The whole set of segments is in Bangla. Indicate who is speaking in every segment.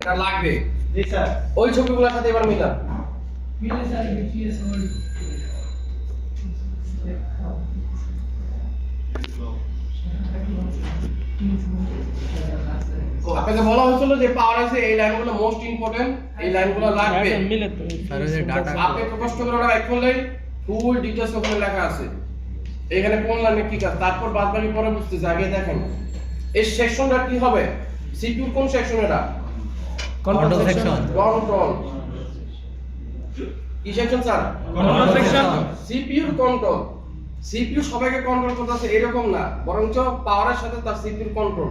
Speaker 1: এটা লাগবে।
Speaker 2: জি স্যার।
Speaker 1: ওই ছবিগুলোর সাথে এবার মিলান।
Speaker 3: মিলে স্যার বিটিএস ওয়ার্ল্ড
Speaker 1: আপনাকে বলা হয়েছিল যে পাওয়ার আছে এই লাইনগুলো মোস্ট ইম্পর্টেন্ট, এই লাইনগুলো লাগবে।
Speaker 3: মিলে তো
Speaker 4: স্যার ওই যে ডাটা
Speaker 1: আপনি একটু কষ্ট করে ওটা রাইট করলে ফুল ডিটেইলস ওখানে লেখা আছে। এখানে কোন লাইনে কি কাজ, তারপর বাদ বাকি পরে বুঝতেছে, আগে দেখেন এই সেকশনটা কি হবে। সিপিইউ কোন সেকশন এটা?
Speaker 4: Control section.
Speaker 1: কন্ট্রোল কি সেকশন স্যার?
Speaker 3: Control section.
Speaker 1: সিপিইউর কন্ট্রোল। সিপিইউ সবাইকে কন্ট্রোল করতেছে এরকম না, বরঞ্চ পাওয়ারের সাথে তার সিপিইউর কন্ট্রোল,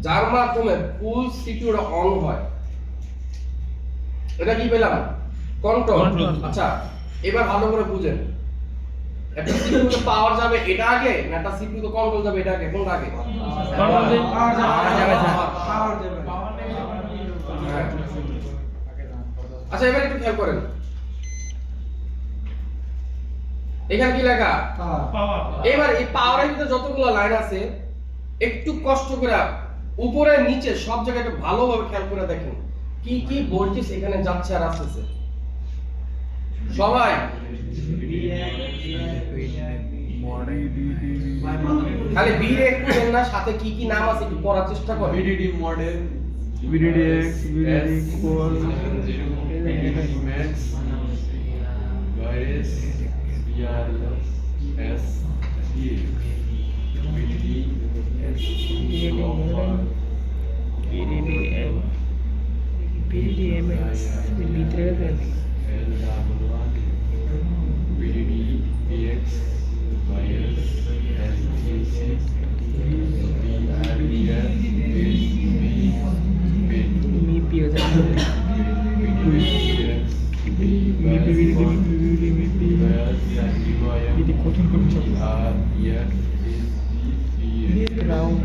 Speaker 1: যার মাধ্যমে ফুল সিপিইউটা অন হয়। এটা কি পেলাম? কন্ট্রোল। আচ্ছা এবার ভালো করে বুঝেন, একটা সিপিইউতে পাওয়ার যাবে এটা আগে না একটা সিপিইউতে কন্ট্রোল যাবে এটা আগে? কোনটা আগে?
Speaker 3: পাওয়ার
Speaker 4: যাবে স্যার।
Speaker 2: পাওয়ার যাবে।
Speaker 1: হ্যাঁ। আচ্ছা এবার একটু খেয়াল করেন, এখানে কি লেখা?
Speaker 3: পাওয়ার
Speaker 1: এবার এই পাওয়ারের ভিতরে যতগুলো লাইন আছে একটু কষ্ট করে উপরে নিচে সব জায়গায় একটু ভালোভাবে খেয়াল করে দেখেন কি কি ভোল্টেজ এখানে যাচ্ছে আর আসতেছে। সবাই খালি বীর একটু দেন না, সাথে কি কি নাম আছে একটু পড়ার চেষ্টা করেন।
Speaker 5: VDD model,
Speaker 4: VDDX, VDD core,
Speaker 5: VDD Max, virus, VRS, VDD,
Speaker 3: PDMX ভিতরে
Speaker 5: VDD, PX, virus, STC, VRS,
Speaker 3: মিপি হচ্ছে গ্রাউন্ড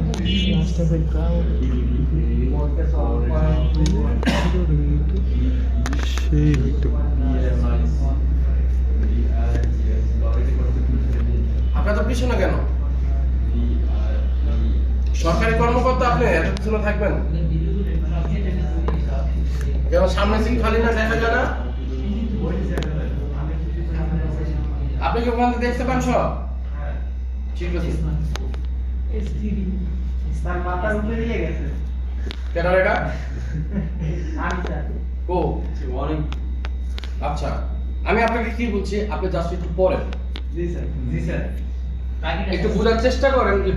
Speaker 3: লাস্ট অফ গ্রাউন্ড
Speaker 4: সেই হইতো।
Speaker 1: আপনার তো পিছনে কেন? সরকারি কর্মকর্তা আপনি এত পিছনে থাকবেন কেন? সামনে সিট খালি না, দেখা যায় না? আপনি কি ওখান থেকে দেখতে পান সব? ঠিক আছে।
Speaker 2: স্যার মাথার উপরে দিয়ে গেছে।
Speaker 1: কেন এটা?
Speaker 2: আমি স্যার।
Speaker 1: ও আচ্ছা, আমি আপনাকে কি বলছি, আপনি জাস্ট একটু পড়েন,
Speaker 2: জি স্যার। জি স্যার।
Speaker 1: একটু বোঝার চেষ্টা করেন যে